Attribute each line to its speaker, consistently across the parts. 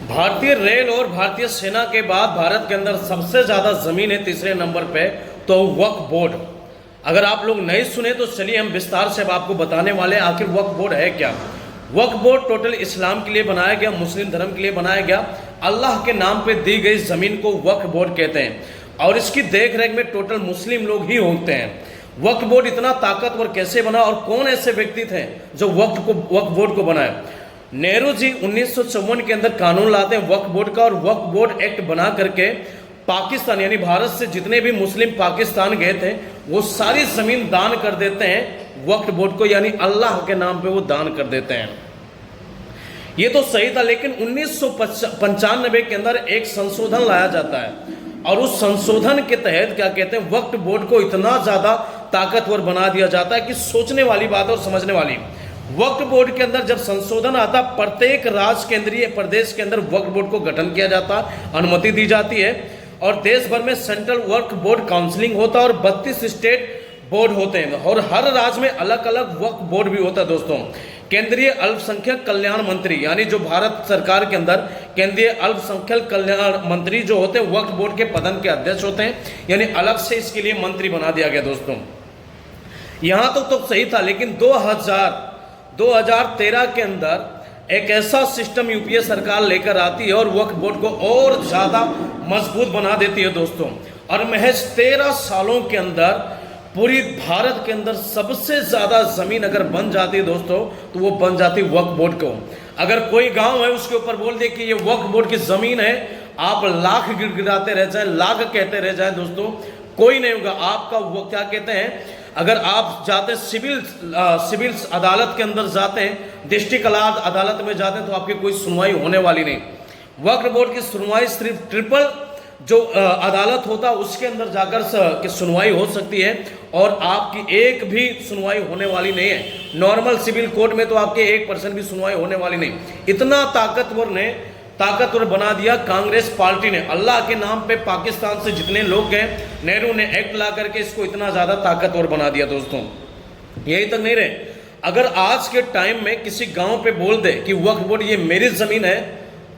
Speaker 1: भारतीय रेल और भारतीय सेना के बाद भारत के अंदर सबसे ज़्यादा ज़मीन है तीसरे नंबर पे, तो वक्फ बोर्ड। अगर आप लोग नहीं सुने तो चलिए हम विस्तार से अब आपको बताने वाले हैं आखिर वक्फ बोर्ड है क्या। वक्फ बोर्ड टोटल इस्लाम के लिए बनाया गया, मुस्लिम धर्म के लिए बनाया गया। अल्लाह के नाम पे दी गई ज़मीन को वक्फ बोर्ड कहते हैं और इसकी देख रेख में टोटल मुस्लिम लोग ही होते हैं। वक्फ बोर्ड इतना ताकतवर कैसे बना और कौन ऐसे व्यक्ति थे जो वक्फ बोर्ड को बनाए। नेहरू जी 1954 के अंदर कानून लाते हैं वक्फ बोर्ड का और वक्फ बोर्ड एक्ट बना करके पाकिस्तान यानी भारत से जितने भी मुस्लिम पाकिस्तान गए थे वो सारी जमीन दान कर देते हैं वक्फ बोर्ड को, यानी अल्लाह के नाम पे वो दान कर देते हैं। ये तो सही था, लेकिन 1995 के अंदर एक संशोधन लाया जाता है और उस संशोधन के तहत क्या कहते हैं, वक्फ बोर्ड को इतना ज्यादा ताकतवर बना दिया जाता है कि सोचने वाली बात और समझने वाली। वक्फ बोर्ड के अंदर जब संशोधन आता, प्रत्येक राज्य केंद्रीय प्रदेश के अंदर वक्फ बोर्ड को गठन किया जाता, अनुमति दी जाती है और देश भर में सेंट्रल वक्फ बोर्ड काउंसिलिंग होता है और 32 स्टेट बोर्ड होते हैं और हर राज्य में अलग अलग वक्फ बोर्ड भी होता है। दोस्तों, केंद्रीय अल्पसंख्यक कल्याण मंत्री यानी जो भारत सरकार के अंदर केंद्रीय अल्पसंख्यक कल्याण मंत्री जो होते हैं वक्फ बोर्ड के पदन के अध्यक्ष होते हैं, यानी अलग से इसके लिए मंत्री बना दिया गया। दोस्तों, यहां तो सही था, लेकिन 2013 के अंदर एक ऐसा सिस्टम यूपीए सरकार लेकर आती है और वक्फ बोर्ड को और ज्यादा मजबूत बना देती है। दोस्तों, और महज 13 सालों के अंदर पूरी भारत के अंदर सबसे ज्यादा जमीन अगर बन जाती है दोस्तों, तो वो बन जाती है वक्फ बोर्ड को। अगर कोई गांव है उसके ऊपर बोल दे कि ये वक्फ बोर्ड की जमीन है, आप लाख गिड़गिड़ाते रह जाए, लाख कहते रह जाए, दोस्तों कोई नहीं होगा आपका। वो क्या कहते हैं, अगर आप जाते सिविल अदालत के अंदर जाते हैं, डिस्ट्रिक्ट अदालत में जाते हैं, तो आपकी कोई सुनवाई होने वाली नहीं। वक्फ बोर्ड की सुनवाई सिर्फ ट्रिपल जो अदालत होता है उसके अंदर जाकर की सुनवाई हो सकती है और आपकी एक भी सुनवाई होने वाली नहीं है। नॉर्मल सिविल कोर्ट में तो आपके 1% भी सुनवाई होने वाली नहीं। इतना ताकतवर बना दिया कांग्रेस पार्टी ने। अल्लाह के नाम पे पाकिस्तान से जितने लोग गए, नेहरू ने एक्ट ला करके इसको इतना ज्यादा ताकतवर बना दिया। दोस्तों, यही तक नहीं रहे, अगर आज के टाइम में किसी गांव पे बोल दे कि वक्फ बोर्ड ये मेरी जमीन है,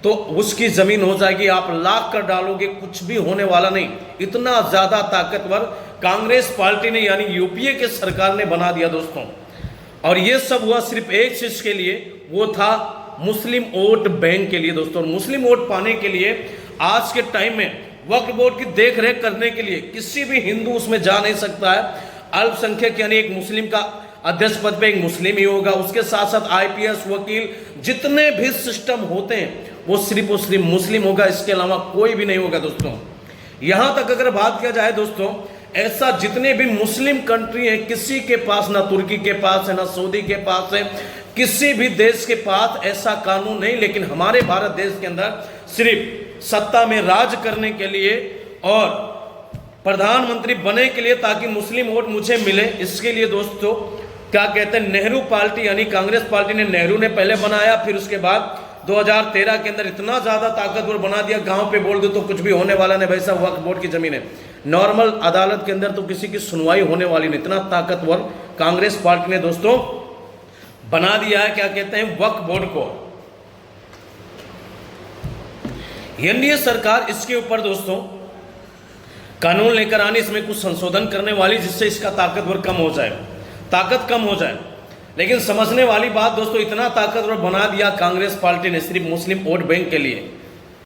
Speaker 1: तो उसकी जमीन हो जाएगी, आप लाख कर डालोगे, कुछ भी होने वाला नहीं। इतना ज्यादा ताकतवर कांग्रेस पार्टी ने यानी यूपीए के सरकार ने बना दिया। दोस्तों, और ये सब हुआ सिर्फ एक चीज के लिए, वो था मुस्लिम वोट बैंक के लिए। दोस्तों, मुस्लिम वोट पाने के लिए आज के टाइम में वक्फ बोर्ड की देख रेख करने के लिए किसी भी हिंदू उसमें जा नहीं सकता है। अल्पसंख्यक यानी एक मुस्लिम का अध्यक्ष पद पे एक मुस्लिम ही होगा, उसके साथ साथ आईपीएस वकील जितने भी सिस्टम होते हैं वो सिर्फ मुस्लिम होगा, इसके अलावा कोई भी नहीं होगा। दोस्तों, यहां तक अगर बात किया जाए दोस्तों, ऐसा जितने भी मुस्लिम कंट्री है किसी के पास, ना तुर्की के पास है, ना सऊदी के पास है, किसी भी देश के पास ऐसा कानून नहीं। लेकिन हमारे भारत देश के अंदर सिर्फ सत्ता में राज करने के लिए और प्रधानमंत्री बने के लिए ताकि मुस्लिम वोट मुझे मिले, इसके लिए दोस्तों क्या कहते हैं, नेहरू पार्टी यानी कांग्रेस पार्टी ने, नेहरू ने पहले बनाया, फिर उसके बाद 2013 के अंदर इतना ज्यादा ताकतवर बना दिया, गांव पे बोल दो तो कुछ भी होने वाला नहीं। भाई साहब, वक्फ बोर्ड की जमीन है, नॉर्मल अदालत के अंदर तो किसी की सुनवाई होने वाली नहीं। इतना ताकतवर कांग्रेस पार्टी ने दोस्तों बना दिया है क्या कहते हैं, वक्फ बोर्ड को। एनडीए सरकार इसके ऊपर दोस्तों कानून लेकर आने, इसमें कुछ संशोधन करने वाली जिससे इसका ताकत कम हो जाए। लेकिन समझने वाली बात दोस्तों, इतना ताकतवर बना दिया कांग्रेस पार्टी ने सिर्फ मुस्लिम वोट बैंक के लिए।